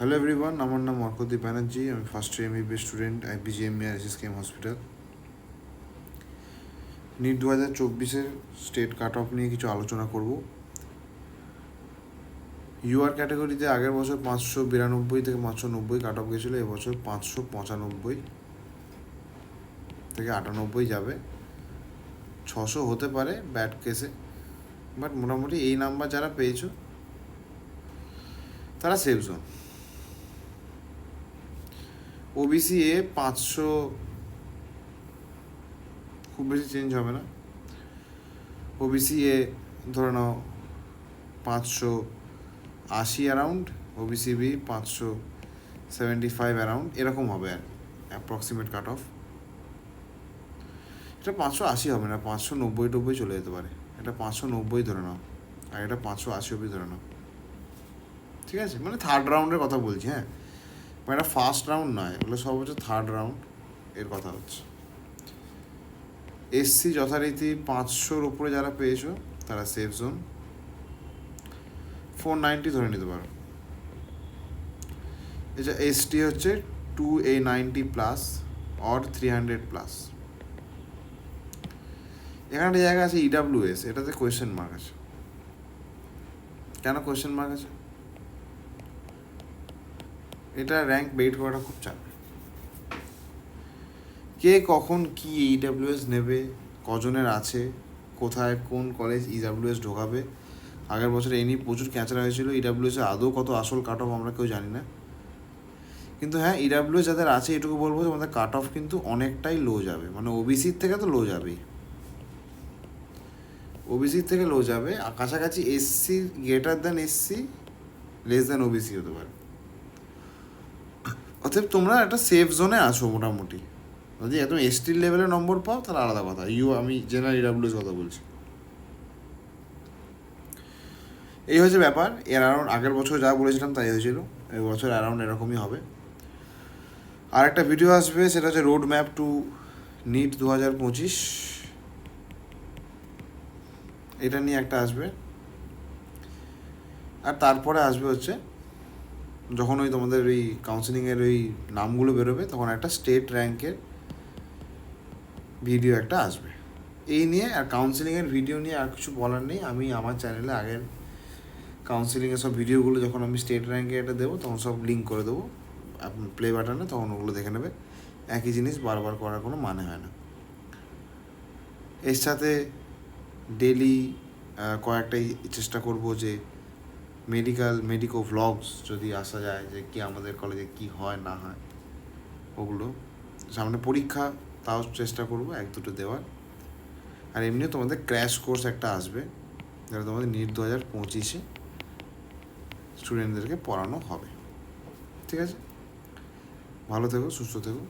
Hello everyone, আমার নাম Arkodeep Banerjee। আমি first year Mbbs student, WBJEE hospital. NEET 2024-এর স্টেট কাট অফ নিয়ে কিছু আলোচনা করব। ইউআর ক্যাটাগরিতে আগের বছর 592 থেকে 590 কাট অফ গেছিলো, এবছর 595 থেকে 98 যাবে। 600 হতে পারে ব্যাড কেসে, বাট মোটামুটি এই নাম্বার যারা পেয়েছো তারা সেফ জোন। ওবিসি এ 500 খুব বেশি চেঞ্জ হবে না। ওবিসি এ ধরে নাও 580 অ্যারাউন্ড, ওবিসি বি 575 অ্যারাউন্ড, এরকম হবে আর অ্যাপ্রক্সিমেট কাট অফ। এটা 580 হবে না, 590 চলে যেতে পারে। এটা 590 ধরে নাও, আর এটা 580 অব্দি ধরে নাও, ঠিক আছে? মানে থার্ড রাউন্ডের কথা বলছি, হ্যাঁ, মানে এটা ফার্স্ট রাউন্ড নয়, এগুলো সব হচ্ছে থার্ড রাউন্ড এর কথা হচ্ছে। এসসি যথারীতি 500-র উপরে যারা পেয়েছো তারা সেফ জোন, 490 ধরে নিতে পারো। এটা এসটি হচ্ছে 290 প্লাস অর 300 প্লাস। এখানে একটা জায়গা আছে ইডাব্লিউএস, এটাতে কোয়েশ্চেন মার্ক আছে। কেন কোয়েশ্চেন মার্ক আছে? এটা র্যাঙ্ক বেট করাটা খুব চাপ। কে কখন কি ইডাব্লিউএস নেবে, কজনের আছে, কোথায় কোন কলেজ ইডাব্লিউএস ঢোকাবে। আগের বছর এই নিয়ে প্রচুর ক্যাঁচড়া হয়েছিল। ইডাব্লিউএসে আদৌ কত আসল কাট অফ আমরা কেউ জানি না, কিন্তু হ্যাঁ ইডাব্লিউএস যাদের আছে এটুকু বলবো যে আমাদের কাট অফ কিন্তু অনেকটাই লো যাবে, মানে ওবিসির থেকে তো লো যাবেই, ওবিসির থেকে লো যাবে। আর কাছাকাছি SC greater than SC less than OBC হতে পারে। অতএব তোমরা একটা সেফ জোনে আছো মোটামুটি। যদি একদম এসটির লেভেলে নম্বর পাও তাহলে আলাদা কথা। আমি জেনারেল ইডাব্লিউএস কথা বলছি। এই হচ্ছে ব্যাপার। এর অ্যারাউন্ড আগের বছর যা বলেছিলাম তাই হয়েছিল, এই বছর অ্যারাউন্ড এরকমই হবে। আর একটা ভিডিও আসবে, সেটা হচ্ছে রোড ম্যাপ টু নিট 2025, এটা নিয়ে একটা আসবে। আর তারপরে আসবে হচ্ছে যখন ওই তোমাদের ওই কাউন্সিলিংয়ের ওই নামগুলো বেরোবে তখন একটা স্টেট র্যাঙ্কের ভিডিও একটা আসবে এই নিয়ে। আর কাউন্সিলিংয়ের ভিডিও নিয়ে আর কিছু বলার নেই। আমি আমার চ্যানেলে আগের কাউন্সিলিংয়ের সব ভিডিওগুলো যখন আমি স্টেট র্যাঙ্কে এটা দেবো তখন সব লিঙ্ক করে দেবো প্লে বাটনে, তখন ওগুলো দেখে নেবে। একই জিনিস বারবার করার কোনো মানে হয় না। এর সাথে ডেলি কয়েকটাই চেষ্টা করব যে মেডিকো ভ্লগস যদি আসা যায়, যে কি আমাদের কলেজে কি হয় না হয় ওগুলো। সামনে পরীক্ষা, তাও চেষ্টা করব 1-2 দেওয়ার। আর এমনিও তোমাদের ক্র্যাশ কোর্স একটা আসবে, যেটা তোমাদের নিট 2025-এ স্টুডেন্টদেরকে পড়ানো হবে। ঠিক আছে, ভালো থেকো, সুস্থ থেকো।